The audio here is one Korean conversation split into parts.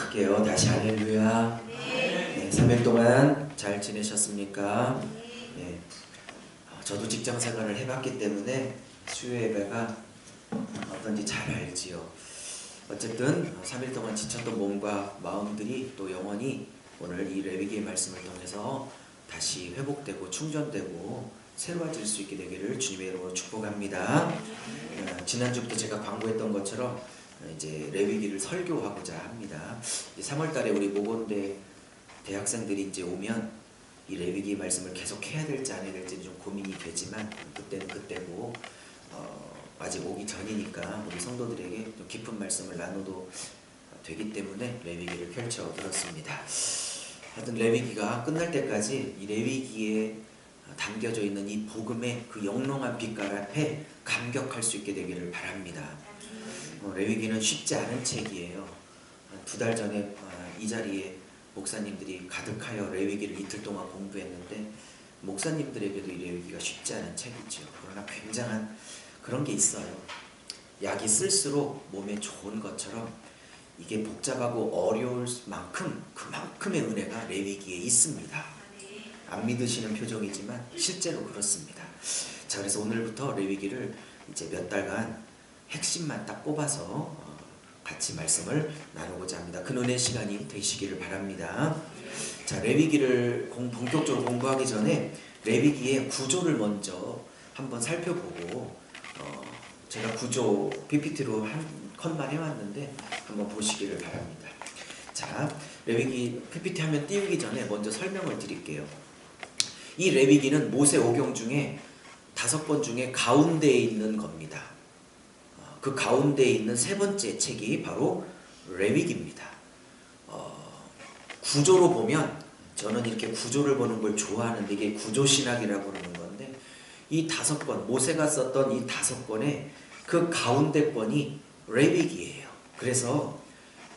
시작할게요. 다시 할렐루야. 네, 3일 동안 잘 지내셨습니까? 네, 저도 직장 생활을 해봤기 때문에 수요 예배가 어떤지 잘 알지요. 어쨌든 3일 동안 지쳤던 몸과 마음들이 또 영원히 오늘 이 레위기의 말씀을 통해서 다시 회복되고 충전되고 새로워질 수 있게 되기를 주님의 이름으로 축복합니다. 지난주부터 제가 광고했던 것처럼 이제 레위기를 설교하고자 합니다. 3월달에 우리 모건대 대학생들이 이제 오면 이 레위기 말씀을 계속 해야 될지 안 해야 될지 좀 고민이 되지만 그때는 그때고 아직 오기 전이니까 우리 성도들에게 좀 깊은 말씀을 나눠도 되기 때문에 레위기를 펼쳐 들었습니다. 하여튼 레위기가 끝날 때까지 이 레위기에 담겨져 있는 이 복음의 그 영롱한 빛깔 앞에 감격할 수 있게 되기를 바랍니다. 레위기는 쉽지 않은 책이에요. 2달 전에 이 자리에 목사님들이 가득하여 레위기를 이틀 동안 공부했는데 목사님들에게도 이 레위기가 쉽지 않은 책이죠. 그러나 굉장한 그런 게 있어요. 약이 쓸수록 몸에 좋은 것처럼 이게 복잡하고 어려울 만큼 그만큼의 은혜가 레위기에 있습니다. 안 믿으시는 표정이지만 실제로 그렇습니다. 자, 그래서 오늘부터 레위기를 이제 몇 달간 핵심만 딱 뽑아서 같이 말씀을 나누고자 합니다. 그 은혜 시간이 되시기를 바랍니다. 자, 레위기를 본격적으로 공부하기 전에 레위기의 구조를 먼저 한번 살펴보고 제가 구조 PPT로 한 컷만 해왔는데 한번 보시기를 바랍니다. 자, 레위기 PPT 화면 띄우기 전에 먼저 설명을 드릴게요. 이 레위기는 모세 오경 중에 5권 중에 가운데에 있는 겁니다. 그 가운데에 있는 세 번째 책이 바로 레위기입니다. 구조로 보면 저는 이렇게 구조를 보는 걸 좋아하는데 이게 구조신학이라고 그러는 건데 이 5권, 모세가 썼던 이 5권의 그 가운데 권이 레위기예요. 그래서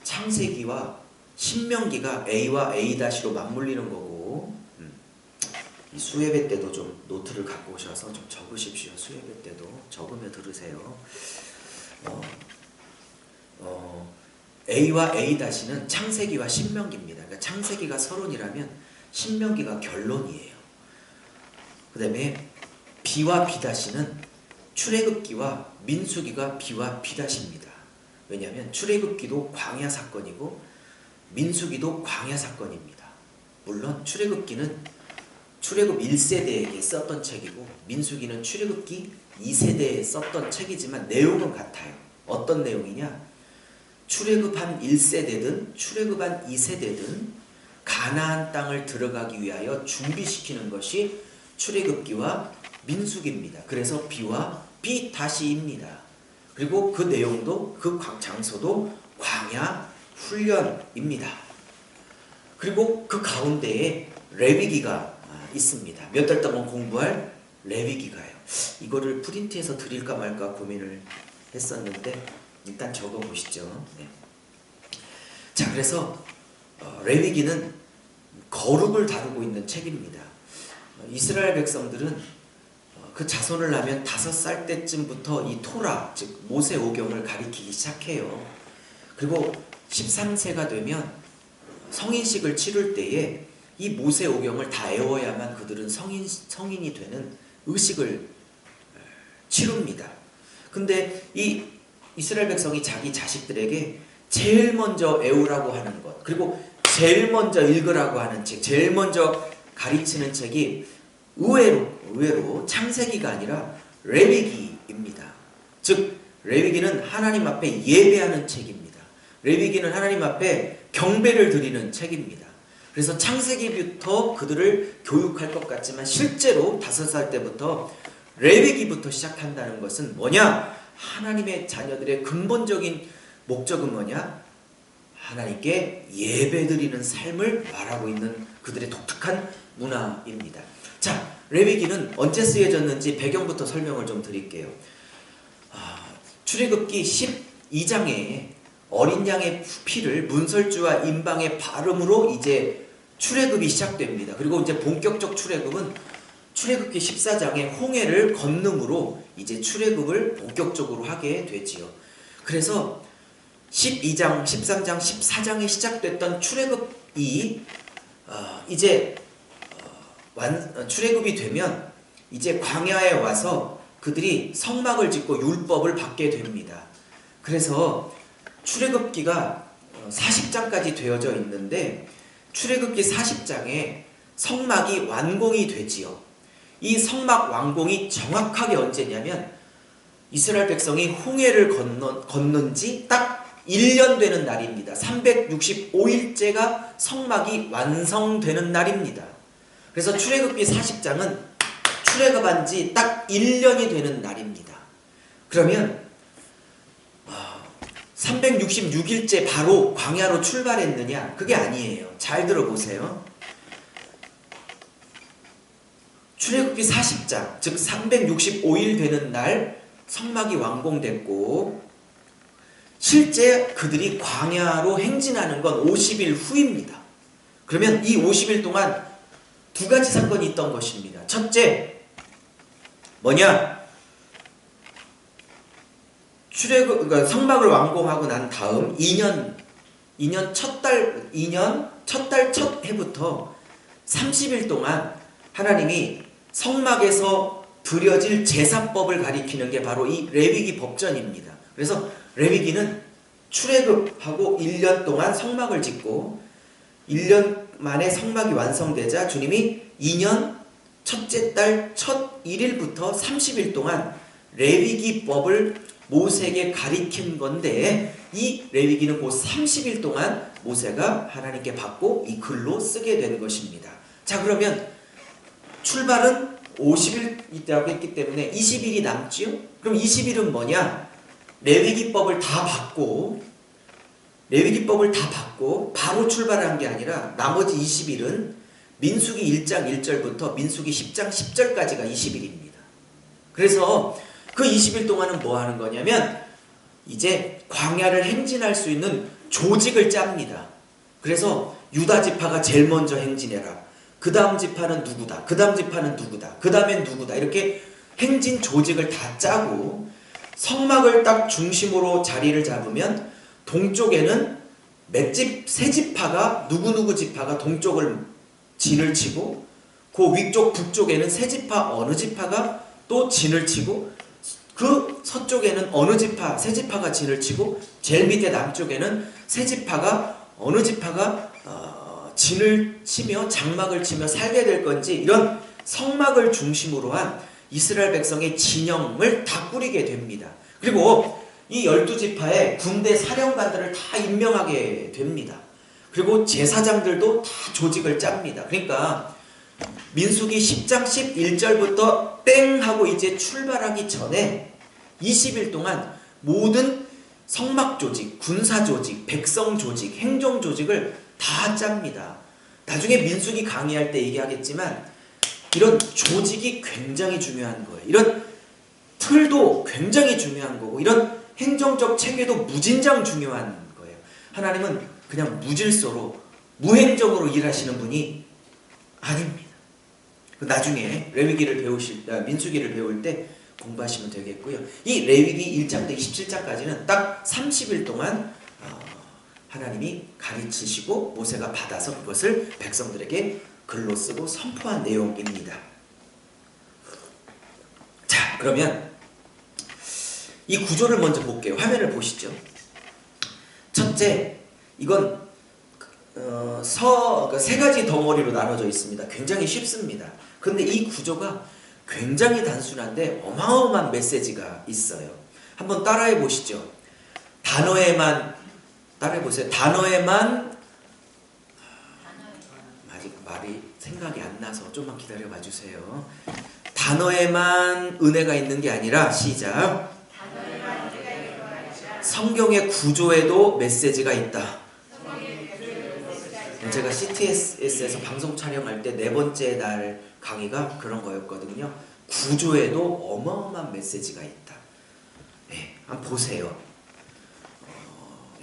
창세기와 신명기가 A와 A-로 맞물리는 거고 이 수예배 때도 좀 노트를 갖고 오셔서 좀 적으십시오. 수예배 때도 적으며 들으세요. A와 A-는 창세기와 신명기입니다. 그러니까 창세기가 서론이라면 신명기가 결론이에요. 그 다음에 B와 B-는 출애굽기와 민수기가 B와 B-입니다. 왜냐하면 출애굽기도 광야 사건이고 민수기도 광야 사건입니다. 물론 출애굽기는 출애굽 1세대에게 썼던 책이고 민수기는 출애굽기 2세대에 썼던 책이지만 내용은 같아요. 어떤 내용이냐? 출애굽한 1세대든 출애굽한 2세대든 가나안 땅을 들어가기 위하여 준비시키는 것이 출애굽기와 민수기입니다. 그래서 B와 B-입니다. 그리고 그 내용도 그 장소도 광야 훈련입니다. 그리고 그 가운데에 레위기가 있습니다. 몇 달 동안 공부할 레위기가요. 이거를 프린트해서 드릴까 말까 고민을 했었는데 일단 적어보시죠. 네. 자, 그래서 레위기는 거룩을 다루고 있는 책입니다. 이스라엘 백성들은 그 자손을 낳으면 5살 때쯤부터 이 토라, 즉 모세 오경을 가리키기 시작해요. 그리고 13세가 되면 성인식을 치를 때에 이 모세 오경을 다 외워야만 그들은 성인이 되는 의식을 치릅니다. 근데 이 이스라엘 백성이 자기 자식들에게 제일 먼저 외우라고 하는 것, 그리고 제일 먼저 읽으라고 하는 책, 제일 먼저 가르치는 책이 의외로 창세기가 아니라 레위기입니다. 즉 레위기는 하나님 앞에 예배하는 책입니다. 레위기는 하나님 앞에 경배를 드리는 책입니다. 그래서 창세기부터 그들을 교육할 것 같지만 실제로 5살 때부터 레위기부터 시작한다는 것은 뭐냐? 하나님의 자녀들의 근본적인 목적은 뭐냐? 하나님께 예배드리는 삶을 말하고 있는 그들의 독특한 문화입니다. 자, 레위기는 언제 쓰여졌는지 배경부터 설명을 좀 드릴게요. 출애굽기 12장에 어린 양의 피를 문설주와 임방의 발음으로 이제 출애굽이 시작됩니다. 그리고 이제 본격적 출애굽은 출애굽기 14장에 홍해를 건너므로 이제 출애굽을 본격적으로 하게 되지요. 그래서 12장, 13장, 14장에 시작됐던 출애굽이 이제 출애굽이 되면 이제 광야에 와서 그들이 성막을 짓고 율법을 받게 됩니다. 그래서 출애굽기가 40장까지 되어져 있는데 출애굽기 40장에 성막이 완공이 되지요. 이 성막 완공이 정확하게 언제냐면 이스라엘 백성이 홍해를 건넌 지 딱 1년 되는 날입니다. 365일째가 성막이 완성되는 날입니다. 그래서 출애굽기 40장은 출애굽한 지 딱 1년이 되는 날입니다. 그러면 366일째 바로 광야로 출발했느냐? 그게 아니에요. 잘 들어보세요. 출애굽기 40장, 즉 365일 되는 날 성막이 완공됐고 실제 그들이 광야로 행진하는 건 50일 후입니다. 그러면 이 50일 동안 두 가지 사건이 있던 것입니다. 첫째, 뭐냐? 그러니까 성막을 완공하고 난 다음 2년 첫 달 첫 해부터 30일 동안 하나님이 성막에서 드려질 제사법을 가리키는 게 바로 이 레위기 법전입니다. 그래서 레위기는 출애굽하고 1년 동안 성막을 짓고 1년 만에 성막이 완성되자 주님이 2년 첫째 달 첫 1일부터 30일 동안 레위기법을 모세에게 가리킨 건데 이 레위기는 그 30일 동안 모세가 하나님께 받고 이 글로 쓰게 된 것입니다. 자, 그러면 출발은 50일이라고 했기 때문에 20일이 남지요? 그럼 20일은 뭐냐? 레위기법을 다 받고 바로 출발한 게 아니라 나머지 20일은 민수기 1장 1절부터 민수기 10장 10절까지가 20일입니다. 그래서 그 20일 동안은 뭐 하는 거냐면 이제 광야를 행진할 수 있는 조직을 짭니다. 그래서 유다 지파가 제일 먼저 행진해라. 그 다음 지파는 누구다. 그 다음 지파는 누구다. 그 다음엔 누구다. 이렇게 행진 조직을 다 짜고 성막을 딱 중심으로 자리를 잡으면 동쪽에는 세 지파가 누구누구 지파가 동쪽을 진을 치고 그 위쪽 북쪽에는 세 지파 어느 지파가 또 진을 치고 그 서쪽에는 어느 지파 세 지파가 진을 치고 제일 밑에 남쪽에는 세 지파가 어느 지파가 진을 치며 장막을 치며 살게 될 건지 이런 성막을 중심으로 한 이스라엘 백성의 진영을 다 꾸리게 됩니다. 그리고 이 12지파의 군대 사령관들을 다 임명하게 됩니다. 그리고 제사장들도 다 조직을 짭니다. 그러니까 민수기 10장 11절부터 땡 하고 이제 출발하기 전에 20일 동안 모든 성막 조직, 군사 조직, 백성 조직, 행정 조직을 다 짭니다. 나중에 민수기 강의할 때 얘기하겠지만 이런 조직이 굉장히 중요한 거예요. 이런 틀도 굉장히 중요한 거고 이런 행정적 체계도 무진장 중요한 거예요. 하나님은 그냥 무질서로 무행정으로 일하시는 분이 아닙니다. 나중에 레위기를 민수기를 배울 때 공부하시면 되겠고요. 이 레위기 1장부터 27장까지는 딱 30일 동안 하나님이 가르치시고 모세가 받아서 그것을 백성들에게 글로 쓰고 선포한 내용입니다. 자, 그러면 이 구조를 먼저 볼게요. 화면을 보시죠. 첫째, 이건 세 가지 덩어리로 나눠져 있습니다. 굉장히 쉽습니다. 그런데 이 구조가 굉장히 단순한데 어마어마한 메시지가 있어요. 한번 따라해 보시죠. 단어에만 따라해 보세요. 단어에만 아직 말이 생각이 안 나서 좀만 기다려 봐 주세요. 단어에만 은혜가 있는 게 아니라 시작. 성경의 구조에도 메시지가 있다. 제가 CTS에서 방송 촬영할 때 4번째 날 강의가 그런 거였거든요. 구조에도 어마어마한 메시지가 있다. 네, 한번 보세요.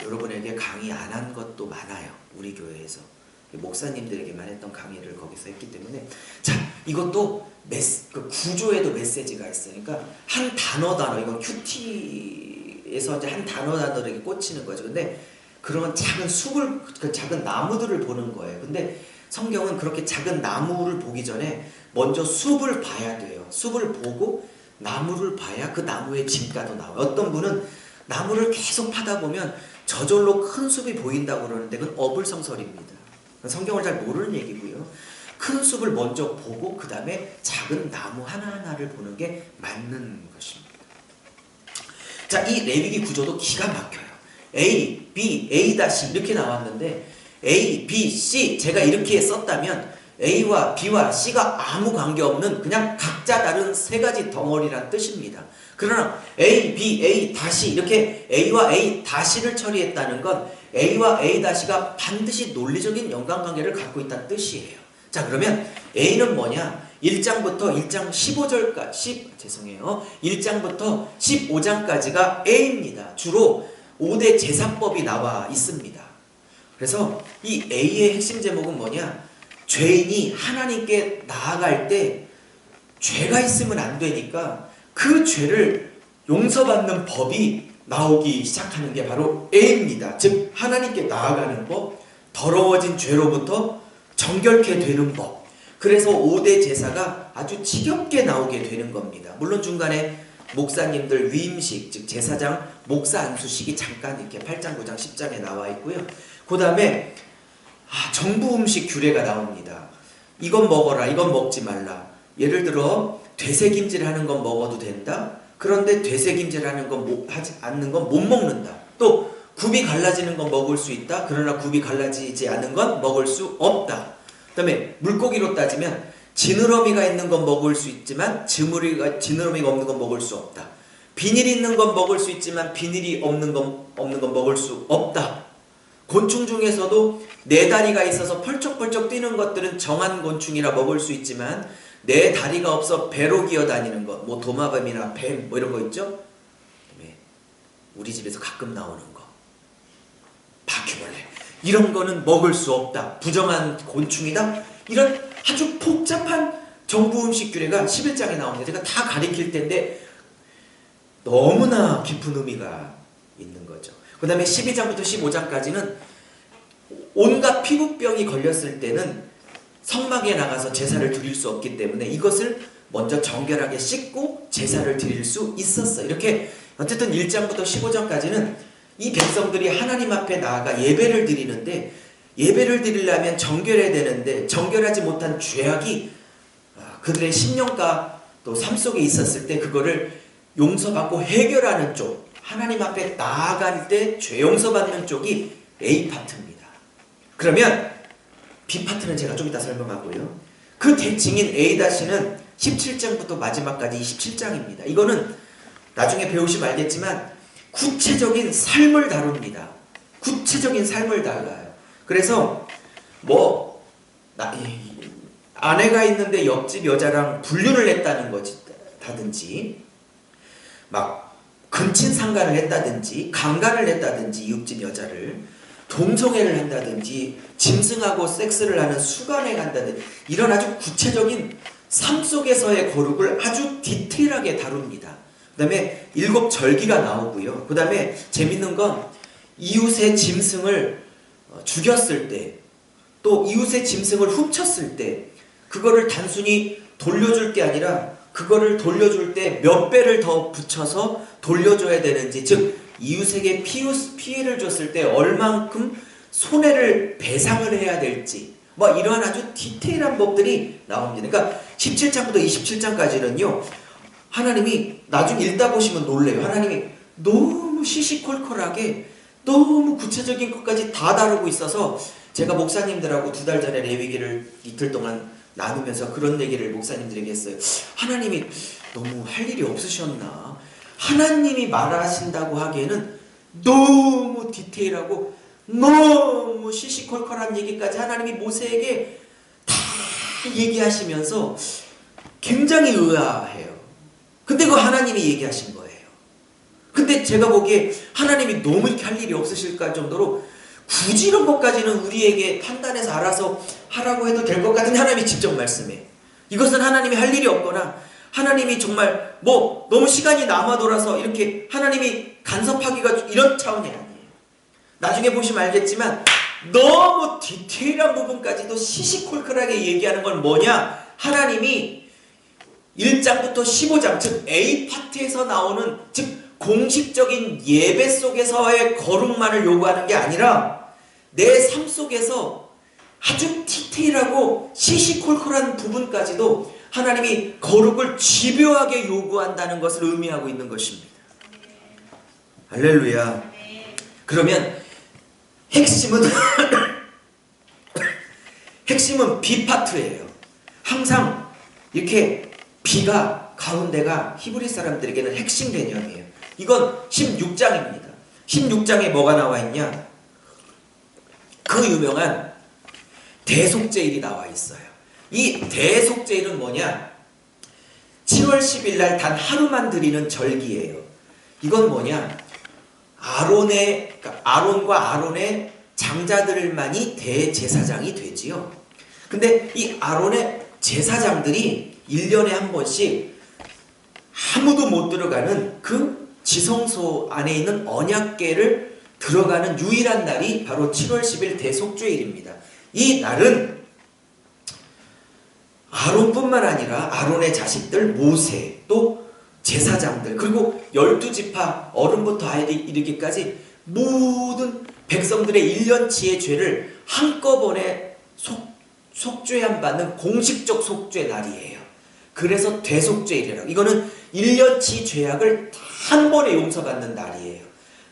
여러분에게 강의 안 한 것도 많아요. 우리 교회에서. 목사님들에게만 했던 강의를 거기서 했기 때문에. 자, 이것도 그 구조에도 메시지가 있으니까 한 단어 이건 큐티에 에서 이제 한 단어로 이렇게 꽂히는 거죠. 근데 그런 작은 숲을, 그 작은 나무들을 보는 거예요. 근데 성경은 그렇게 작은 나무를 보기 전에 먼저 숲을 봐야 돼요. 숲을 보고 나무를 봐야 그 나무의 진가도 나와요. 어떤 분은 나무를 계속 파다 보면 저절로 큰 숲이 보인다고 그러는데 그건 어불성설입니다. 성경을 잘 모르는 얘기고요. 큰 숲을 먼저 보고 그 다음에 작은 나무 하나하나를 보는 게 맞는 것입니다. 자, 이 레위기 구조도 기가 막혀요. A, B, A- 이렇게 나왔는데 A, B, C 제가 이렇게 썼다면 A와 B와 C가 아무 관계없는 그냥 각자 다른 세 가지 덩어리란 뜻입니다. 그러나 A, B, A- 이렇게 A와 A-를 처리했다는 건 A와 A-가 반드시 논리적인 연관관계를 갖고 있다는 뜻이에요. 자, 그러면 A는 뭐냐? 1장부터 1장 15절까지 1장부터 15장까지가 A입니다. 주로 5대 제사법이 나와 있습니다. 그래서 이 A의 핵심 제목은 뭐냐? 죄인이 하나님께 나아갈 때 죄가 있으면 안 되니까 그 죄를 용서받는 법이 나오기 시작하는 게 바로 A입니다. 즉 하나님께 나아가는 법, 더러워진 죄로부터 정결케 되는 법. 그래서 5대 제사가 아주 지겹게 나오게 되는 겁니다. 물론 중간에 목사님들 위임식, 즉 제사장 목사 안수식이 잠깐 이렇게 8장, 9장, 10장에 나와 있고요. 그 다음에 정부 음식 규례가 나옵니다. 이건 먹어라, 이건 먹지 말라. 예를 들어 되새김질 하는 건 먹어도 된다. 그런데 되새김질 하는 건 하지 않는 건 못 먹는다. 또 굽이 갈라지는 건 먹을 수 있다. 그러나 굽이 갈라지지 않는 건 먹을 수 없다. 그 다음에 물고기로 따지면 지느러미가 있는 건 먹을 수 있지만 지느러미가 없는 건 먹을 수 없다. 비닐이 있는 건 먹을 수 있지만 비닐이 없는 건 먹을 수 없다. 곤충 중에서도 네 다리가 있어서 펄쩍펄쩍 뛰는 것들은 정한 곤충이라 먹을 수 있지만 네 다리가 없어 배로 기어다니는 것, 뭐 도마뱀이나 뱀 뭐 이런 거 있죠? 우리 집에서 가끔 나오는 거, 바퀴벌레, 이런 거는 먹을 수 없다. 부정한 곤충이다. 이런 아주 복잡한 정부 음식 규례가 11장에 나옵니다. 제가 다 가리킬 텐데 너무나 깊은 의미가 있는 거죠. 그 다음에 12장부터 15장까지는 온갖 피부병이 걸렸을 때는 성막에 나가서 제사를 드릴 수 없기 때문에 이것을 먼저 정결하게 씻고 제사를 드릴 수 있었어요. 이렇게 어쨌든 1장부터 15장까지는 이 백성들이 하나님 앞에 나아가 예배를 드리는데, 예배를 드리려면 정결해야 되는데 정결하지 못한 죄악이 그들의 심령과 또 삶 속에 있었을 때 그거를 용서받고 해결하는 쪽, 하나님 앞에 나아갈 때 죄 용서받는 쪽이 A 파트입니다. 그러면 B 파트는 제가 좀 이따 설명하고요. 그 대칭인 A-는 17장부터 마지막까지 27장입니다. 이거는 나중에 배우시면 알겠지만 구체적인 삶을 다룹니다. 구체적인 삶을 다뤄요. 그래서 뭐 아내가 있는데 옆집 여자랑 불륜을 했다는 거다든지, 막 근친상간을 했다든지, 강간을 했다든지, 옆집 여자를 동성애를 한다든지, 짐승하고 섹스를 하는 수간에 간다든지, 이런 아주 구체적인 삶 속에서의 거룩을 아주 디테일하게 다룹니다. 그 다음에 7절기가 나오고요. 그 다음에 재밌는 건 이웃의 짐승을 죽였을 때, 또 이웃의 짐승을 훔쳤을 때 그거를 단순히 돌려줄 게 아니라 그거를 돌려줄 때 몇 배를 더 붙여서 돌려줘야 되는지, 즉 이웃에게 피해를 줬을 때 얼만큼 손해를 배상을 해야 될지, 뭐 이러한 아주 디테일한 법들이 나옵니다. 그러니까 17장부터 27장까지는요 하나님이 나중에 읽다 보시면 놀래요. 하나님이 너무 시시콜콜하게 너무 구체적인 것까지 다 다루고 있어서, 제가 목사님들하고 2달 전에 레위기를 이틀 동안 나누면서 그런 얘기를 목사님들에게 했어요. 하나님이 너무 할 일이 없으셨나? 하나님이 말하신다고 하기에는 너무 디테일하고 너무 시시콜콜한 얘기까지 하나님이 모세에게 다 얘기하시면서 굉장히 의아해요. 근데 그거 하나님이 얘기하신 거예요. 근데 제가 보기에 하나님이 너무 이렇게 할 일이 없으실까 정도로 굳이 이런 것까지는 우리에게 판단해서 알아서 하라고 해도 될 것 같은데 하나님이 직접 말씀해. 이것은 하나님이 할 일이 없거나 하나님이 정말 뭐 너무 시간이 남아 돌아서 이렇게 하나님이 간섭하기가 이런 차원이 아니에요. 나중에 보시면 알겠지만 너무 디테일한 부분까지도 시시콜콜하게 얘기하는 건 뭐냐? 하나님이 1장부터 15장, 즉 A파트에서 나오는, 즉 공식적인 예배 속에서의 거룩만을 요구하는 게 아니라 내 삶 속에서 아주 디테일하고 시시콜콜한 부분까지도 하나님이 거룩을 집요하게 요구한다는 것을 의미하고 있는 것입니다. 할렐루야. 그러면 핵심은 핵심은 B파트예요. 항상 이렇게 B가 가운데가 히브리 사람들에게는 핵심 개념이에요. 이건 16장입니다. 16장에 뭐가 나와 있냐? 그 유명한 대속제일이 나와 있어요. 이 대속제일은 뭐냐? 7월 10일 날 단 하루만 드리는 절기예요. 이건 뭐냐? 아론과 아론의 장자들만이 대제사장이 되지요. 근데 이 아론의 제사장들이 1년에 한 번씩 아무도 못 들어가는 그 지성소 안에 있는 언약궤를 들어가는 유일한 날이 바로 7월 10일 대속죄일입니다. 이 날은 아론뿐만 아니라 아론의 자식들 모세, 또 제사장들, 그리고 12지파 어른부터 아이들 이르기까지 모든 백성들의 1년치의 죄를 한꺼번에 속죄함 받는 공식적 속죄 날이에요. 그래서 대속죄일이라고. 이거는 1년치 죄악을 한 번에 용서받는 날이에요.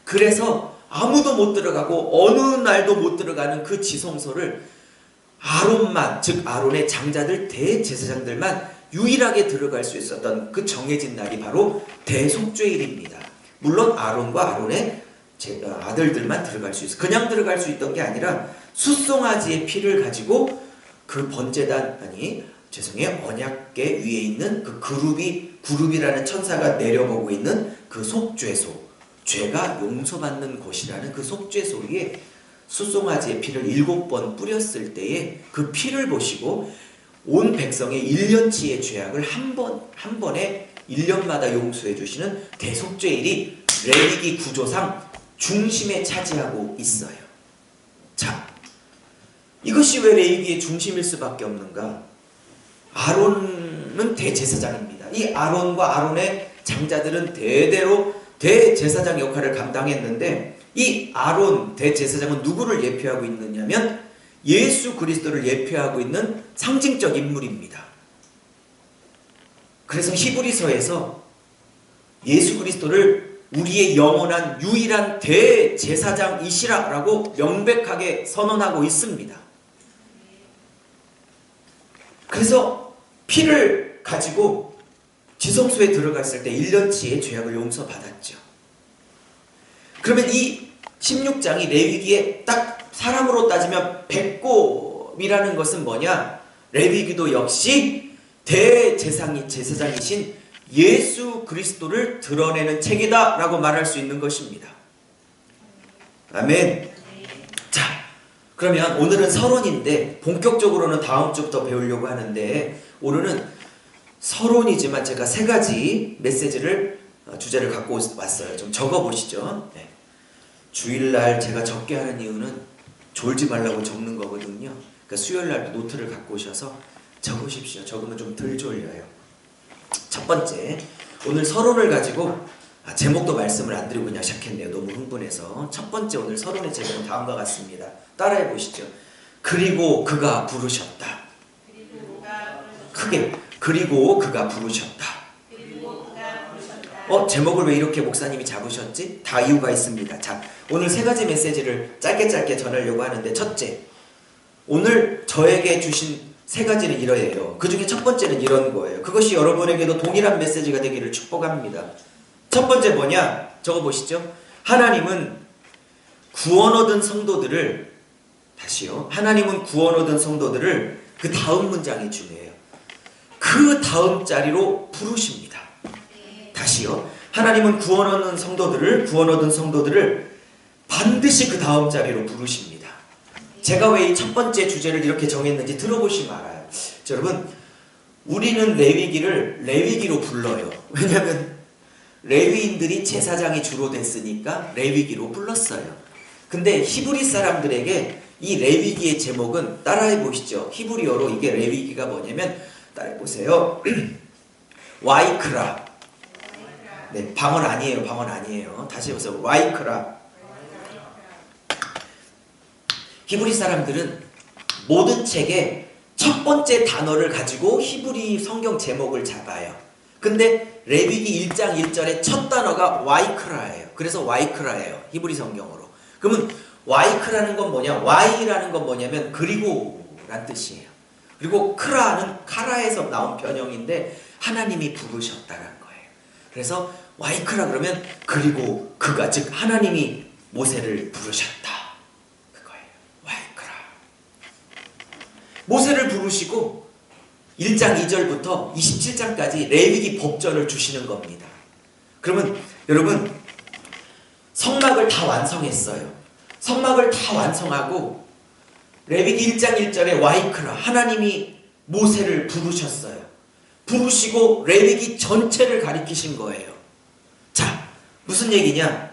그래서 아무도 못 들어가고 어느 날도 못 들어가는 그 지성소를 아론만, 즉 아론의 장자들 대제사장들만 유일하게 들어갈 수 있었던 그 정해진 날이 바로 대속죄일입니다. 물론 아론과 아론의 아들들만 들어갈 수 있어요. 그냥 들어갈 수 있던 게 아니라 숫송아지의 피를 가지고 그 언약궤 위에 있는 그 그룹이라는 천사가 내려보고 있는 그 속죄소, 죄가 용서받는 곳이라는 그 속죄소에 숫송아지의 피를 7번 뿌렸을 때에 그 피를 보시고 온 백성의 1년치의 죄악을 한 번에 1년마다 용서해 주시는 대속죄일이 레위기 구조상 중심에 차지하고 있어요. 자, 이것이 왜 레위기의 중심일 수밖에 없는가? 아론은 대제사장입니다. 이 아론과 아론의 장자들은 대대로 대제사장 역할을 감당했는데, 이 아론 대제사장은 누구를 예표하고 있느냐면 예수 그리스도를 예표하고 있는 상징적 인물입니다. 그래서 히브리서에서 예수 그리스도를 우리의 영원한 유일한 대제사장이시라고 명백하게 선언하고 있습니다. 그래서 피를 가지고 지성소에 들어갔을 때 1년치의 죄악을 용서받았죠. 그러면 이 16장이 레위기에 딱 사람으로 따지면 배꼽이라는 것은 뭐냐? 레위기도 역시 대제사장이신 예수 그리스도를 드러내는 책이다 라고 말할 수 있는 것입니다. 아멘. 자, 그러면 오늘은 서론인데 본격적으로는 다음 주부터 배우려고 하는데, 오늘은 서론이지만 제가 3가지 주제를 갖고 왔어요. 좀 적어보시죠. 네. 주일날 제가 적게 하는 이유는 졸지 말라고 적는 거거든요. 그러니까 수요일날 노트를 갖고 오셔서 적으십시오. 적으면 좀 덜 졸려요. 첫 번째, 오늘 서론을 가지고 제목도 말씀을 안 드리고 그냥 시작했네요. 너무 흥분해서. 첫 번째 오늘 서론의 제목은 다음과 같습니다. 따라해 보시죠. 그리고 그가 부르셨다. 크게. 그리고 그가 부르셨다. 제목을 왜 이렇게 목사님이 잡으셨지? 다 이유가 있습니다. 자, 오늘 3가지 메시지를 짧게 전하려고 하는데, 첫째, 오늘 저에게 주신 3가지는 이러해요. 그 중에 첫 번째는 이런 거예요. 그것이 여러분에게도 동일한 메시지가 되기를 축복합니다. 첫 번째 뭐냐? 적어보시죠. 하나님은 구원 얻은 성도들을, 다시요. 하나님은 구원 얻은 성도들을, 그 다음 문장이 중요해요. 그 다음 자리로 부르십니다. 다시요. 하나님은 구원 얻은 성도들을 반드시 그 다음 자리로 부르십니다. 제가 왜 이 첫 번째 주제를 이렇게 정했는지 들어보시면 알아요. 자, 여러분, 우리는 레위기를 레위기로 불러요. 왜냐하면 레위인들이 제사장이 주로 됐으니까 레위기로 불렀어요. 근데 히브리 사람들에게 이 레위기의 제목은 따라해 보시죠. 히브리어로 이게 레위기가 뭐냐면 따라해 보세요. 와이크라. 네, 방언 아니에요. 방언 아니에요. 다시 해보세요. 와이크라. 히브리 사람들은 모든 책에 첫 번째 단어를 가지고 히브리 성경 제목을 잡아요. 근데 레위기 1장 1절의 첫 단어가 와이크라예요. 그래서 와이크라예요. 히브리 성경으로. 그러면 와이크라는 건 뭐냐? 와이라는 건 뭐냐면 그리고란 뜻이에요. 그리고 크라는 카라에서 나온 변형인데 하나님이 부르셨다는 거예요. 그래서 와이크라 그러면 그리고 그가 즉 하나님이 모세를 부르셨다. 그거예요. 와이크라. 모세를 부르시고 1장 2절부터 27장까지 레위기 법전을 주시는 겁니다. 그러면 여러분 성막을 다 완성했어요. 성막을 다 완성하고 레위기 1장 1절에 와이크라 하나님이 모세를 부르셨어요. 부르시고 레위기 전체를 가리키신 거예요. 자, 무슨 얘기냐?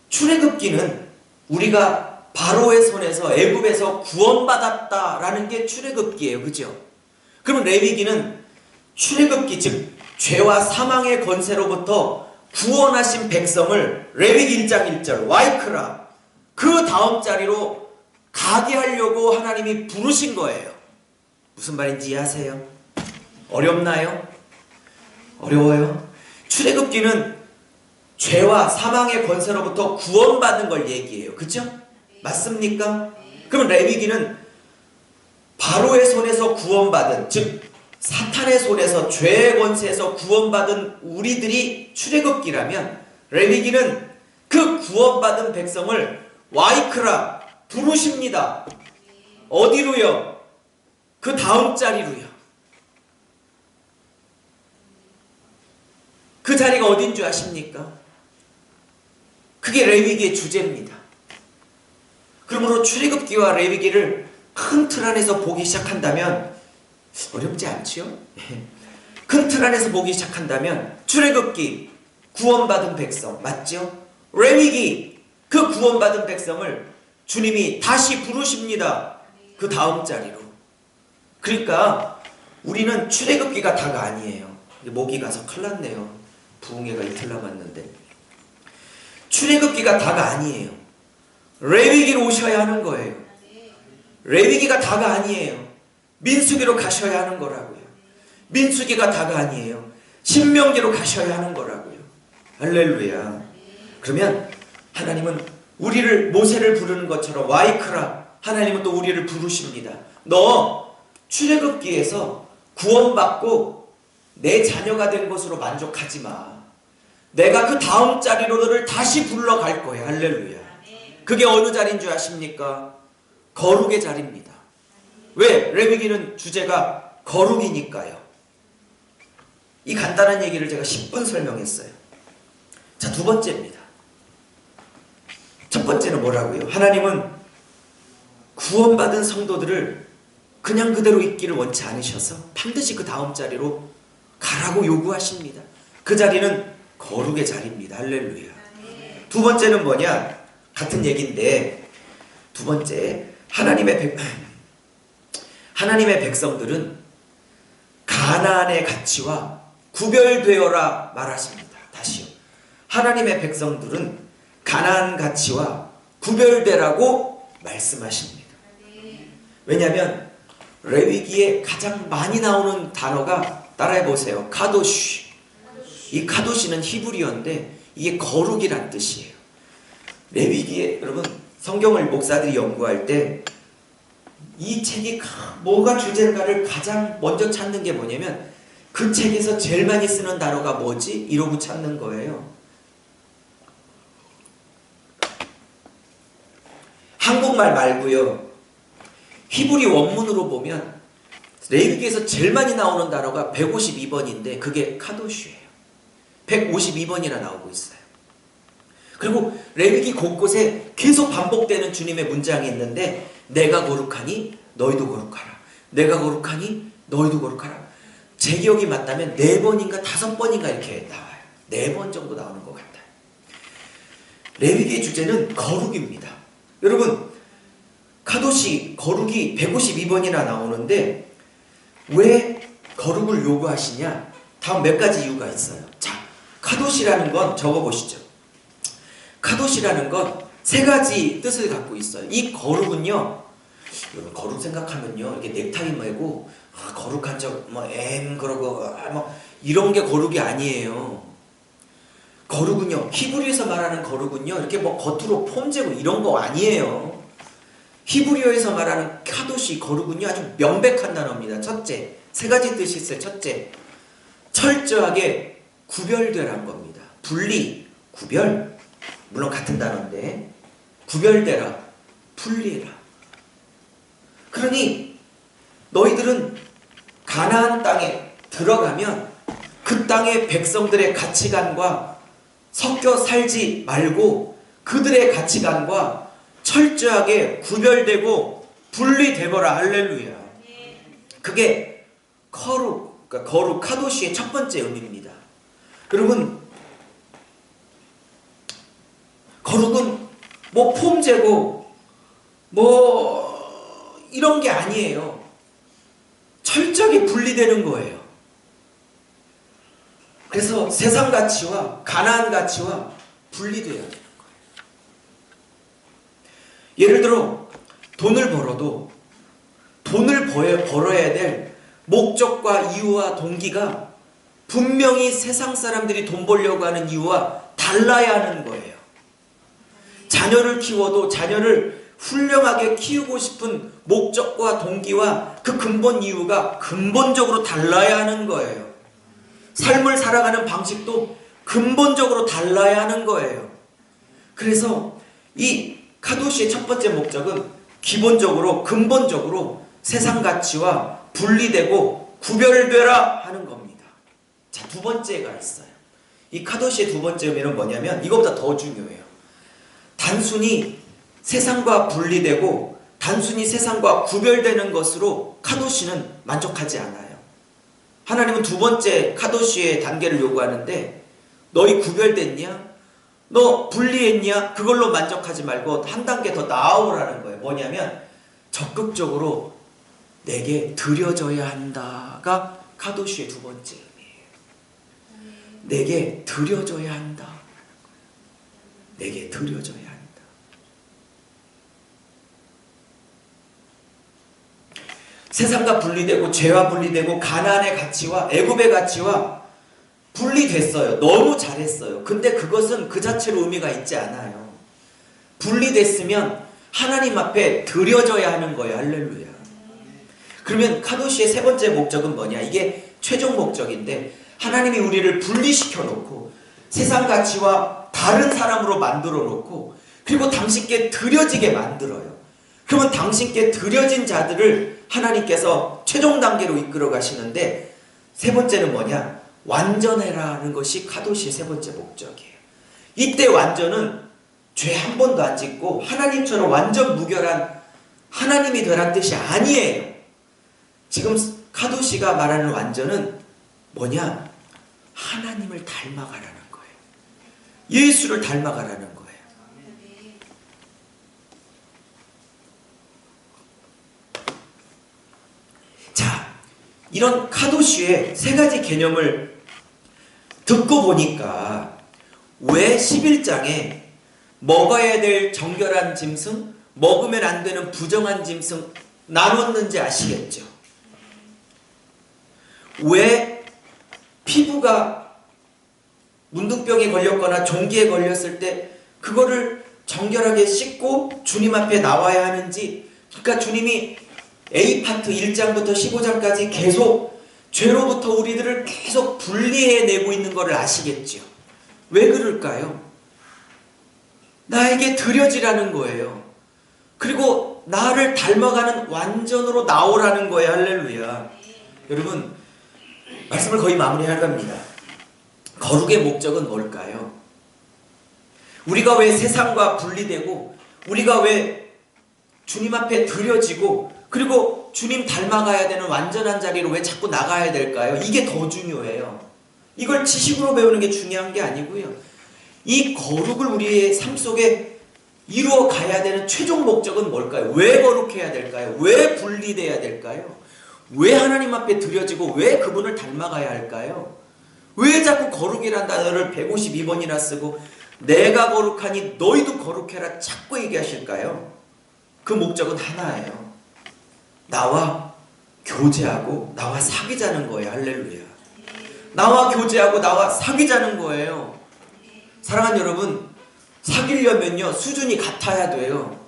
출애굽기는 우리가 바로의 손에서 애굽에서 구원받았다라는 게 출애굽기예요. 그죠? 그럼 레위기는 출애굽기 즉 죄와 사망의 권세로부터 구원하신 백성을 레위기 1장 1절 와이크라 그 다음 자리로 가게 하려고 하나님이 부르신 거예요. 무슨 말인지 이해하세요? 어렵나요? 어려워요? 출애굽기는 죄와 사망의 권세로부터 구원받는 걸 얘기해요. 그죠? 맞습니까? 그럼 레위기는 바로의 손에서 구원받은 즉 사탄의 손에서 죄의 권세에서 구원받은 우리들이 출애굽기라면 레위기는 그 구원받은 백성을 와이크라 부르십니다. 어디로요? 그 다음 자리로요. 그 자리가 어딘 줄 아십니까? 그게 레위기의 주제입니다. 그러므로 출애굽기와 레위기를 큰 틀 안에서 보기 시작한다면 어렵지 않지요? 큰 틀 안에서 보기 시작한다면 출애굽기 구원받은 백성 맞죠? 레위기 그 구원받은 백성을 주님이 다시 부르십니다. 그 다음 자리로. 그러니까 우리는 출애굽기가 다가 아니에요. 목이 가서 큰일 났네요. 부흥회가 이틀 남았는데 출애굽기가 다가 아니에요. 레위기로 오셔야 하는 거예요. 레위기가 다가 아니에요. 민수기로 가셔야 하는 거라고요. 민수기가 다가 아니에요. 신명기로 가셔야 하는 거라고요. 할렐루야. 그러면 하나님은 우리를 모세를 부르는 것처럼 와이크라 하나님은 또 우리를 부르십니다. 너 출애굽기에서 구원받고 내 자녀가 된 것으로 만족하지 마. 내가 그 다음 자리로 너를 다시 불러갈 거야. 할렐루야. 그게 어느 자리인 줄 아십니까? 거룩의 자리입니다. 왜? 레위기는 주제가 거룩이니까요. 이 간단한 얘기를 제가 10분 설명했어요. 자, 두 번째입니다. 첫 번째는 뭐라고요? 하나님은 구원받은 성도들을 그냥 그대로 있기를 원치 않으셔서 반드시 그 다음 자리로 가라고 요구하십니다. 그 자리는 거룩의 자리입니다. 할렐루야. 두 번째는 뭐냐? 같은 얘기인데 두 번째 하나님의 백성들은 가나안의 가치와 구별되어라 말하십니다. 다시요. 하나님의 백성들은 가나안 가치와 구별되라고 말씀하십니다. 왜냐하면 레위기에 가장 많이 나오는 단어가 따라해보세요. 카도시. 이 카도시는 히브리어인데 이게 거룩이란 뜻이에요. 레위기에 여러분 성경을 목사들이 연구할 때 이 책이 뭐가 주제인가를 가장 먼저 찾는 게 뭐냐면 그 책에서 제일 많이 쓰는 단어가 뭐지? 이러고 찾는 거예요. 한국말 말고요. 히브리 원문으로 보면 레위기에서 제일 많이 나오는 단어가 152번인데 그게 카도시예요. 152번이나 나오고 있어요. 그리고 레위기 곳곳에 계속 반복되는 주님의 문장이 있는데 내가 거룩하니 너희도 거룩하라. 내가 거룩하니 너희도 거룩하라. 제 기억이 맞다면 4번인가 5번인가 이렇게 나와요. 4번 정도 나오는 것 같아요. 레위기의 주제는 거룩입니다. 여러분, 카도시 거룩이 152번이나 나오는데 왜 거룩을 요구하시냐? 다음 몇 가지 이유가 있어요. 자, 카도시라는 건 적어보시죠. 카도시라는 건 3가지 뜻을 갖고 있어요. 이 거룩은요, 여러분 거룩 생각하면요, 이렇게 넥타이 메고 거룩한 척 그러고 이런 게 거룩이 아니에요. 거룩은요, 히브리어에서 말하는 거룩은요, 이렇게 겉으로 폼재고 이런 거 아니에요. 히브리어에서 말하는 카도시 거룩은요, 아주 명백한 단어입니다. 첫째, 3가지 뜻이 있어요. 첫째, 철저하게 구별되라는 겁니다. 분리, 구별, 물론 같은 단어인데 구별되라, 분리해라. 그러니 너희들은 가나안 땅에 들어가면 그 땅의 백성들의 가치관과 섞여 살지 말고 그들의 가치관과 철저하게 구별되고 분리되거라. 할렐루야. 그게 거룩, 그러니까 거룩 카도시의 첫 번째 의미입니다. 여러분, 거룩은 폼재고 이런 게 아니에요. 철저하게 분리되는 거예요. 그래서 세상 가치와 가나안 가치와 분리되어야 되는 거예요. 예를 들어 돈을 벌어도 돈을 벌어야 될 목적과 이유와 동기가 분명히 세상 사람들이 돈 벌려고 하는 이유와 달라야 하는 거예요. 자녀를 키워도 자녀를 훌륭하게 키우고 싶은 목적과 동기와 그 근본 이유가 근본적으로 달라야 하는 거예요. 삶을 살아가는 방식도 근본적으로 달라야 하는 거예요. 그래서 이 카도시의 첫 번째 목적은 기본적으로 근본적으로 세상 가치와 분리되고 구별되라 하는 겁니다. 자, 2번째가 있어요. 이 카도시의 2번째 의미는 뭐냐면 이것보다 더 중요해요. 단순히 세상과 분리되고 단순히 세상과 구별되는 것으로 카도시는 만족하지 않아요. 하나님은 2번째 카도시의 단계를 요구하는데 너희 구별됐냐? 너 분리했냐? 그걸로 만족하지 말고 한 단계 더 나아오라는 거예요. 뭐냐면 적극적으로 내게 드려져야 한다가 카도시의 2번째 의미예요. 내게 드려져야 한다. 내게 드려져야 한다. 세상과 분리되고 죄와 분리되고 가나안의 가치와 애굽의 가치와 분리됐어요. 너무 잘했어요. 근데 그것은 그 자체로 의미가 있지 않아요. 분리됐으면 하나님 앞에 드려져야 하는 거예요. 할렐루야. 그러면 카도시의 3번째 목적은 뭐냐? 이게 최종 목적인데 하나님이 우리를 분리시켜 놓고 세상 가치와 다른 사람으로 만들어 놓고 그리고 당신께 드려지게 만들어요. 그러면 당신께 드려진 자들을 하나님께서 최종 단계로 이끌어 가시는데 3번째는 뭐냐? 완전해라는 것이 카도시의 3번째 목적이에요. 이때 완전은 죄 한 번도 안 짓고 하나님처럼 완전 무결한 하나님이 되란 뜻이 아니에요. 지금 카도시가 말하는 완전은 뭐냐? 하나님을 닮아가라는 거예요. 예수를 닮아가라는 거예요. 자, 이런 카도시의 3가지 개념을 듣고 보니까 왜 11장에 먹어야 될 정결한 짐승, 먹으면 안 되는 부정한 짐승 나눴는지 아시겠죠? 왜 피부가 문둥병에 걸렸거나 종기에 걸렸을 때 그거를 정결하게 씻고 주님 앞에 나와야 하는지, 그러니까 주님이 A파트 1장부터 15장까지 계속 죄로부터 우리들을 계속 분리해내고 있는 것을 아시겠죠? 왜 그럴까요? 나에게 드려지라는 거예요. 그리고 나를 닮아가는 완전으로 나오라는 거예요. 할렐루야. 여러분, 말씀을 거의 마무리할 겁니다. 거룩의 목적은 뭘까요? 우리가 왜 세상과 분리되고 우리가 왜 주님 앞에 드려지고 그리고 주님 닮아가야 되는 완전한 자리로 왜 자꾸 나가야 될까요? 이게 더 중요해요. 이걸 지식으로 배우는 게 중요한 게 아니고요. 이 거룩을 우리의 삶 속에 이루어 가야 되는 최종 목적은 뭘까요? 왜 거룩해야 될까요? 왜 분리돼야 될까요? 왜 하나님 앞에 드려지고 왜 그분을 닮아가야 할까요? 왜 자꾸 거룩이란 단어를 152번이나 쓰고 내가 거룩하니 너희도 거룩해라 자꾸 얘기하실까요? 그 목적은 하나예요. 나와 교제하고 나와 사귀자는 거예요. 할렐루야. 나와 교제하고 나와 사귀자는 거예요. 사랑하는 여러분, 사귀려면요 수준이 같아야 돼요.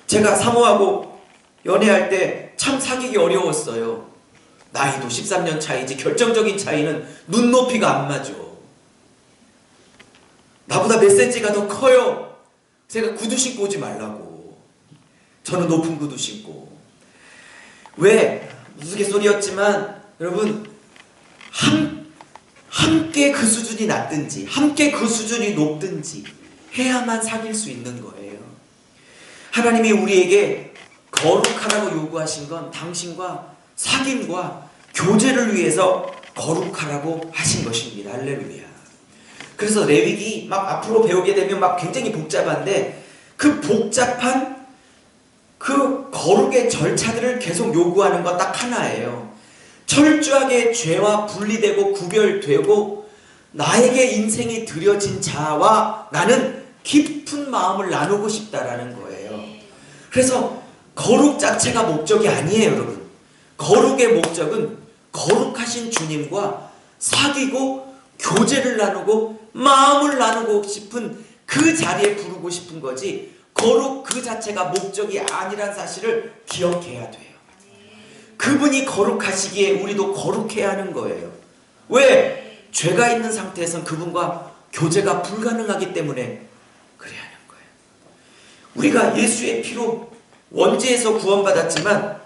제가 사모하고 연애할 때 참 사귀기 어려웠어요. 나이도 13년 차이지 결정적인 차이는 눈높이가 안 맞아. 나보다 몇 센치가 더 커요. 제가 구두 신고 오지 말라고. 저는 높은 구두 신고. 왜? 우스갯소리였지만 여러분, 함께 그 수준이 낮든지 함께 그 수준이 높든지 해야만 사귈 수 있는 거예요. 하나님이 우리에게 거룩하라고 요구하신 건 당신과 사귐과 교제를 위해서 거룩하라고 하신 것입니다. 할렐루야. 그래서 레위기 막 앞으로 배우게 되면 막 굉장히 복잡한데 그 복잡한 그 거룩의 절차들을 계속 요구하는 것 딱 하나예요. 철저하게 죄와 분리되고 구별되고 나에게 인생이 드려진 자와 나는 깊은 마음을 나누고 싶다라는 거예요. 그래서 거룩 자체가 목적이 아니에요, 여러분. 거룩의 목적은 거룩하신 주님과 사귀고 교제를 나누고 마음을 나누고 싶은 그 자리에 부르고 싶은 거지, 거룩 그 자체가 목적이 아니란 사실을 기억해야 돼요. 그분이 거룩하시기에 우리도 거룩해야 하는 거예요. 왜? 죄가 있는 상태에선 그분과 교제가 불가능하기 때문에 그래야 하는 거예요. 우리가 예수의 피로 원죄에서 구원받았지만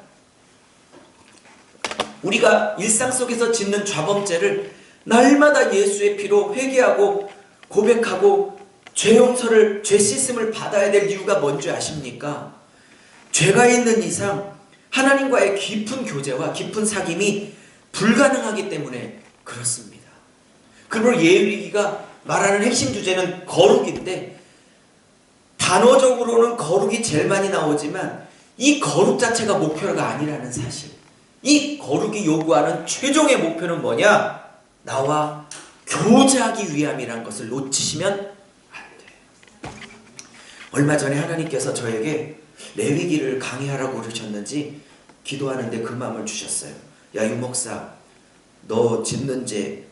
우리가 일상 속에서 짓는 좌범죄를 날마다 예수의 피로 회개하고 고백하고 죄 용서를, 죄 씻음을 받아야 될 이유가 뭔지 아십니까? 죄가 있는 이상 하나님과의 깊은 교제와 깊은 사귐이 불가능하기 때문에 그렇습니다. 그러므로 예언기가 말하는 핵심 주제는 거룩인데 단어적으로는 거룩이 제일 많이 나오지만 이 거룩 자체가 목표가 아니라는 사실. 이 거룩이 요구하는 최종의 목표는 뭐냐? 나와 교제하기 위함이라는 것을 놓치시면 안 돼요. 얼마 전에 하나님께서 저에게 레위기를 강의하라고 그러셨는지 기도하는데 그 마음을 주셨어요. 야, 유목사, 너 짓는 죄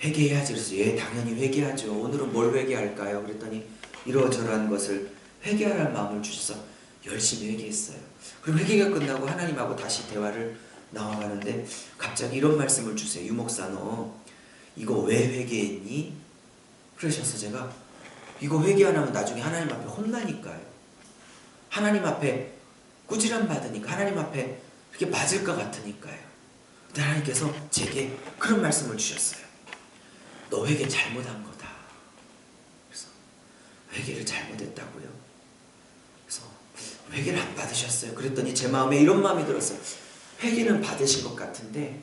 회개해야지. 그래서 예, 당연히 회개하죠. 오늘은 뭘 회개할까요? 그랬더니 이러저러한 것을 회개하라는 마음을 주셔서 열심히 회개했어요. 그럼 회개가 끝나고 하나님하고 다시 대화를 나와가는데 갑자기 이런 말씀을 주세요. 유목사, 너 이거 왜 회개했니? 그러셔서 제가 이거 회개 안 하면 나중에 하나님 앞에 혼나니까요. 하나님 앞에 꾸지람 받으니까, 하나님 앞에 그렇게 맞을 것 같으니까요. 근데 하나님께서 제게 그런 말씀을 주셨어요. 너 회개 잘못한 거다. 그래서 회개를 잘못했다고요? 그래서 회개를 안 받으셨어요. 그랬더니 제 마음에 이런 마음이 들었어요. 회개는 받으신 것 같은데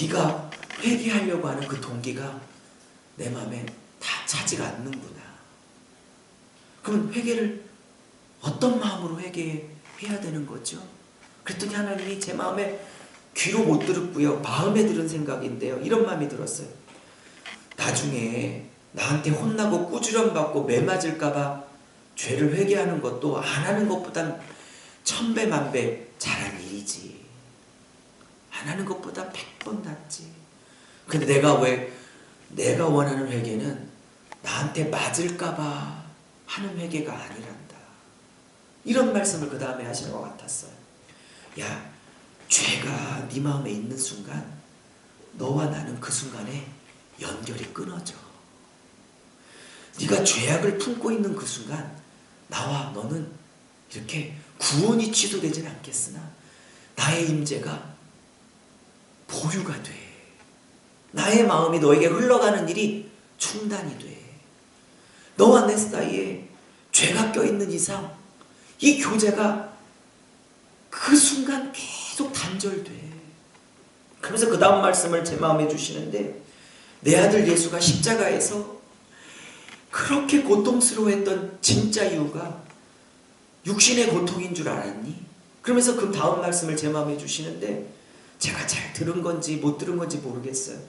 네가 회개하려고 하는 그 동기가 내 마음에 다 차지가 않는구나. 그럼 회개를 어떤 마음으로 회개해야 되는 거죠? 그랬더니 하나님이 제 마음에 귀로 못 들었고요, 마음에 들은 생각인데요, 이런 마음이 들었어요. 나중에 나한테 혼나고 꾸지람 받고 매 맞을까봐 죄를 회개하는 것도 안 하는 것보단 1000배 만배 잘한 일이지. 안 하는 것보다 100번 낫지. 근데 내가 원하는 회개는 나한테 맞을까봐 하는 회개가 아니란다. 이런 말씀을 그 다음에 하시는 것 같았어요. 야, 죄가 네 마음에 있는 순간 너와 나는 그 순간에 연결이 끊어져. 네가 죄악을 품고 있는 그 순간 나와 너는 이렇게 구원이 취소되지는 않겠으나 나의 임재가 보류가 돼. 나의 마음이 너에게 흘러가는 일이 중단이 돼. 너와 내 사이에 죄가 껴있는 이상 이 교제가 그 순간 계속 단절돼. 그러면서 그 다음 말씀을 제 마음에 주시는데, 내 아들 예수가 십자가에서 그렇게 고통스러워했던 진짜 이유가 육신의 고통인 줄 알았니? 그러면서 그 다음 말씀을 제 마음에 주시는데, 제가 잘 들은 건지 못 들은 건지 모르겠어요.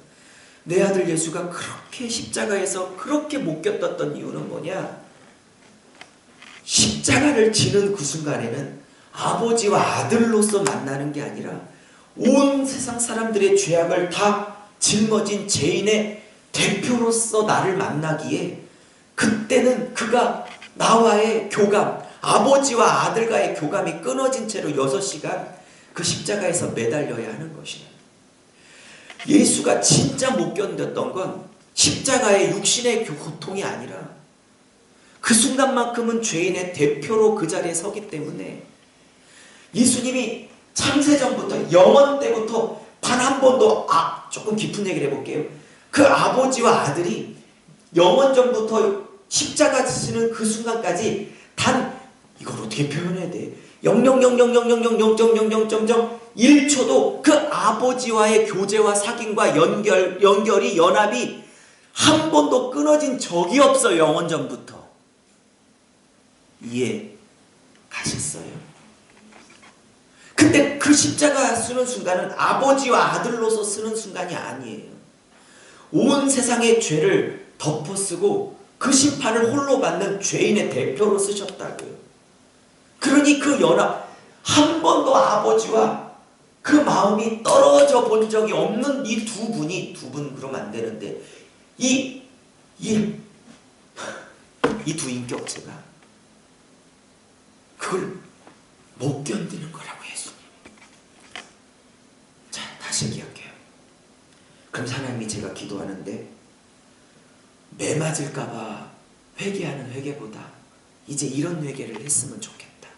내 아들 예수가 그렇게 십자가에서 그렇게 못 견뎠던 이유는 뭐냐? 십자가를 지는 그 순간에는 아버지와 아들로서 만나는 게 아니라 온 세상 사람들의 죄악을 다 짊어진 죄인의 대표로서 나를 만나기에, 그때는 그가 나와의 교감, 아버지와 아들과의 교감이 끊어진 채로 6시간 그 십자가에서 매달려야 하는 것이다. 예수가 진짜 못 견뎠던 건 십자가의 육신의 고통이 아니라 그 순간만큼은 죄인의 대표로 그 자리에 서기 때문에, 예수님이 창세전부터 영원 때부터 단 한 번도, 조금 깊은 얘기를 해볼게요. 그 아버지와 아들이 영원전부터 십자가 지시는 그 순간까지 단, 이걸 어떻게 표현해야 돼? 0.000000000.1초도 그 아버지와의 교제와 사귐과 연결이, 연합이 한 번도 끊어진 적이 없어요. 영원전부터. 이해 가셨어요? 근데 그 십자가 쓰는 순간은 아버지와 아들로서 쓰는 순간이 아니에요. 온 세상의 죄를 덮어쓰고 그 심판을 홀로 받는 죄인의 대표로 쓰셨다고요. 그러니 그 연합, 한 번도 아버지와 그 마음이 떨어져 본 적이 없는 이 두 분이, 두 분 그러면 안 되는데, 이 두 인격체가 그걸 못 견디는 거라고 예수님. 자, 다시 얘기할게요. 그럼 하나님이, 제가 기도하는데 매 맞을까봐 회개하는 회개보다 이제 이런 회개를 했으면 좋겠다.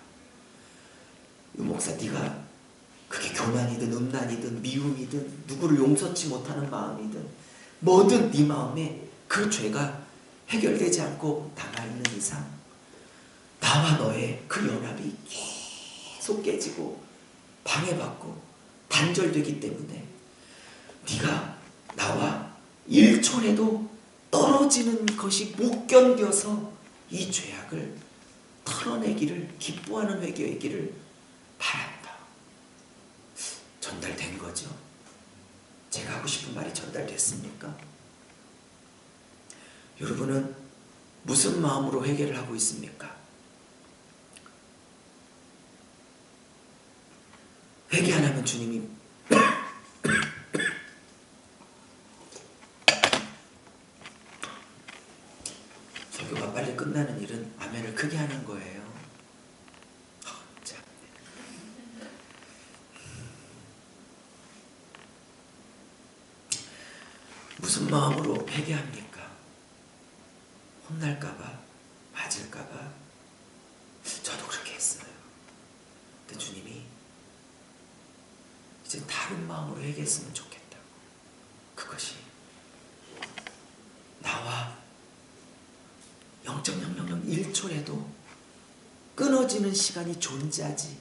유 목사, 네가 그게 교만이든 음란이든 미움이든 누구를 용서치 못하는 마음이든 뭐든 네 마음에 그 죄가 해결되지 않고 남아있는 이상 나와 너의 그 연합이 계속 깨지고 방해받고 단절되기 때문에 네가 나와 1초라도 떨어지는 것이 못 견뎌서 이 죄악을 털어내기를 기뻐하는 회개이기를 바란다. 전달된 거죠? 제가 하고 싶은 말이 전달됐습니까? 여러분은 무슨 마음으로 회개를 하고 있습니까? 회개 안 하면 주님이 설교가 빨리 끝나는 일은 아멘을 크게 하는 거예요. 참. 무슨 마음으로 회개합니까? 혼날까봐? 맞을까봐? 저도 그렇게 했어요. 근데 주님이 이제 다른 마음으로 회개했으면 좋겠다고. 그것이 나와 0.001초라도 끊어지는 시간이 존재하지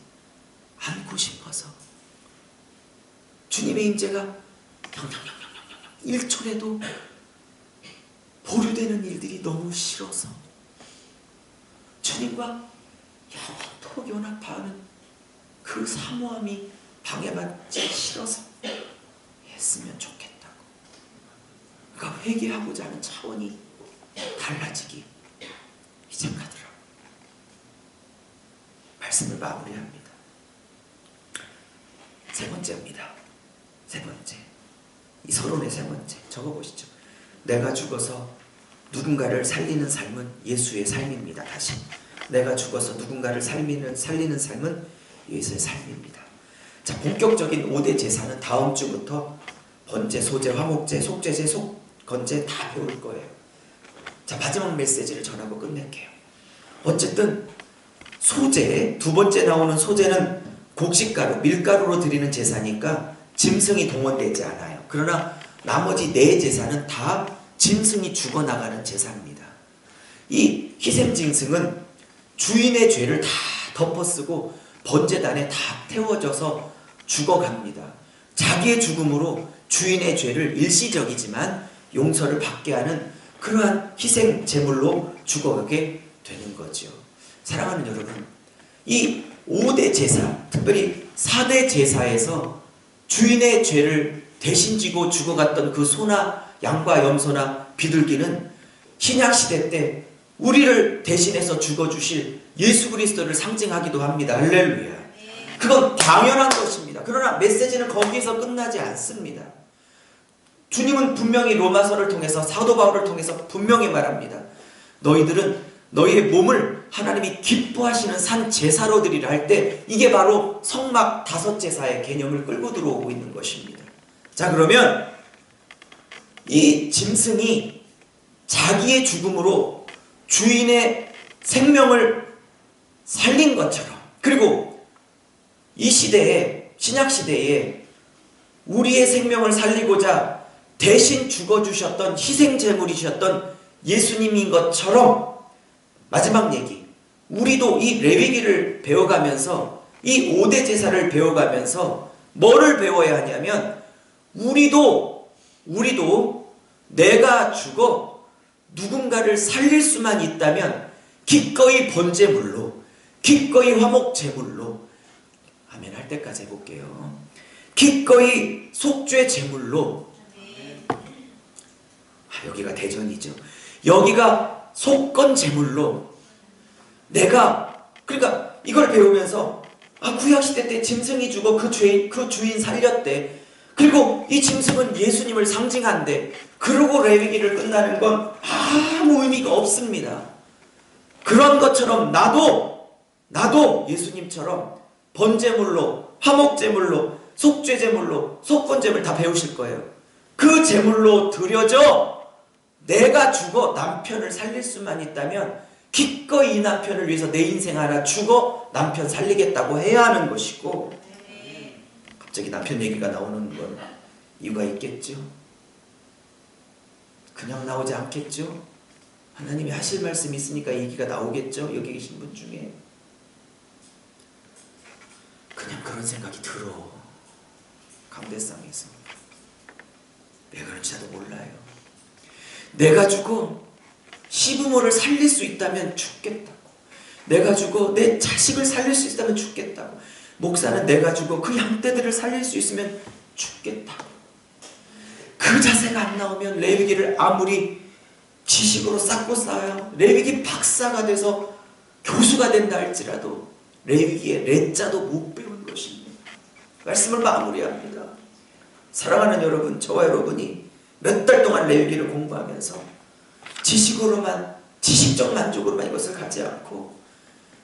않고 싶어서, 주님의 임재가 0.001초라도 보류되는 일들이 너무 싫어서, 주님과 영원토록 연합하는 그 사모함이 방해받지 싫어서 했으면 좋겠다고. 그러니까 회개하고자 하는 차원이 달라지기 시작하더라고요. 말씀을 마무리합니다. 세 번째입니다. 세 번째, 이 서론의 세 번째 적어보시죠. 내가 죽어서 누군가를 살리는 삶은 예수의 삶입니다. 다시, 내가 죽어서 누군가를 살리는 삶은 예수의 삶입니다. 자, 본격적인 5대 제사는 다음 주부터 번제, 소제, 화목제, 속죄제, 속건제 다 배울 거예요. 자, 마지막 메시지를 전하고 끝낼게요. 어쨌든 소제, 두 번째 나오는 소제는 곡식가루, 밀가루로 드리는 제사니까 짐승이 동원되지 않아요. 그러나 나머지 네 제사는 다 짐승이 죽어나가는 제사입니다. 이 희생짐승은 주인의 죄를 다 덮어쓰고 번제단에 다 태워져서 죽어갑니다. 자기의 죽음으로 주인의 죄를 일시적이지만 용서를 받게 하는 그러한 희생 제물로 죽어가게 되는 거죠. 사랑하는 여러분, 이 5대 제사, 특별히 4대 제사에서 주인의 죄를 대신 지고 죽어갔던 그 소나 양과 염소나 비둘기는 신약시대 때 우리를 대신해서 죽어주실 예수 그리스도를 상징하기도 합니다. 할렐루야. 그건 당연한 것입니다. 그러나 메시지는 거기에서 끝나지 않습니다. 주님은 분명히 로마서를 통해서, 사도 바울을 통해서 분명히 말합니다. 너희들은 너희의 몸을 하나님이 기뻐하시는 산 제사로 드리라 할 때 이게 바로 성막 5제사의 개념을 끌고 들어오고 있는 것입니다. 자, 그러면 이 짐승이 자기의 죽음으로 주인의 생명을 살린 것처럼, 그리고 이 시대에, 신약시대에 우리의 생명을 살리고자 대신 죽어주셨던 희생제물이셨던 예수님인 것처럼, 마지막 얘기, 우리도 이 레위기를 배워가면서, 이 5대 제사를 배워가면서 뭐를 배워야 하냐면, 우리도 내가 죽어 누군가를 살릴 수만 있다면 기꺼이 번제물로, 기꺼이 화목제물로, 아멘 할 때까지 해볼게요. 기꺼이 속죄 제물로, 여기가 대전이죠. 여기가 속건 제물로, 내가, 그러니까 이걸 배우면서 구약시대 때 짐승이 죽어 그 주인 살렸대. 그리고 이 짐승은 예수님을 상징한대. 그러고 레위기를 끝나는 건 아무 의미가 없습니다. 그런 것처럼 나도 예수님처럼 번제물로, 화목제물로, 속죄제물로, 속건제물 다 배우실 거예요. 그 제물로 드려져 내가 죽어 남편을 살릴 수만 있다면 기꺼이 이 남편을 위해서 내 인생 하나 죽어 남편 살리겠다고 해야 하는 것이고, 갑자기 남편 얘기가 나오는 건 이유가 있겠죠. 그냥 나오지 않겠죠. 하나님이 하실 말씀이 있으니까 얘기가 나오겠죠. 여기 계신 분 중에 그냥 그런 생각이 들어. 강대상에서 왜 그런지 나도 몰라요. 내가 죽어 시부모를 살릴 수 있다면 죽겠다고, 내가 죽어 내 자식을 살릴 수 있다면 죽겠다고, 목사는 내가 죽어 그 양떼들을 살릴 수 있으면 죽겠다고. 그 자세가 안 나오면 레위기를 아무리 지식으로 쌓고 쌓아야 레위기 박사가 돼서 교수가 된다 할지라도 레위기의 레자도 못 배운 것입니다. 말씀을 마무리합니다. 사랑하는 여러분, 저와 여러분이 몇 달 동안 레위기를 공부하면서 지식으로만, 지식적 만족으로만 이것을 가지 않고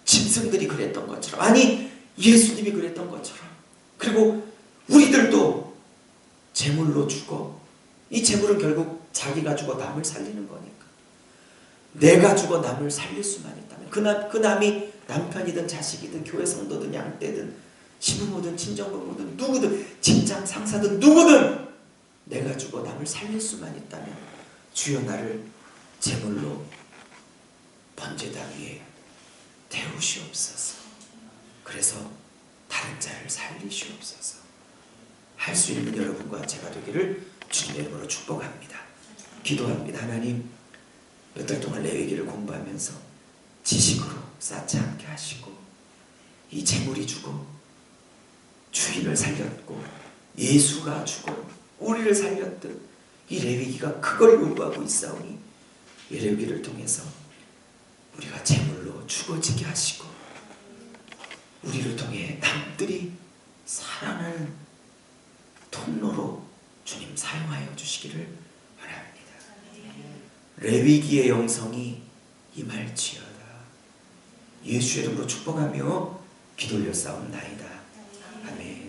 짐승들이 그랬던 것처럼, 아니 예수님이 그랬던 것처럼, 그리고 우리들도 제물로 죽어, 이 제물은 결국 자기가 죽어 남을 살리는 거니까, 내가 죽어 남을 살릴 수만 있다면 그 남이 남편이든 자식이든 교회 성도든 양떼든 시부모든 친정부모든 누구든 직장 상사든 누구든 내가 죽어 남을 살릴 수만 있다면 주여 나를 제물로 번제단 위에 태우시옵소서. 그래서 다른 자를 살리시옵소서. 할 수 있는 여러분과 제가 되기를 주님의 이름으로 축복합니다. 기도합니다. 하나님, 몇 달 동안 레위기를 공부하면서 지식으로 쌓지 않게 하시고, 이 제물이 죽어 주인을 살렸고 예수가 죽어 우리를 살렸듯 이 레위기가 그걸 요구하고 있사오니, 이 레위기를 통해서 우리가 제물로 죽어지게 하시고 우리를 통해 남들이 살아나는 통로로 주님 사용하여 주시기를 바랍니다. 레위기의 영성이 임할지어다. 예수의 이름으로 축복하며 기도 올려 싸움나이다. 아멘.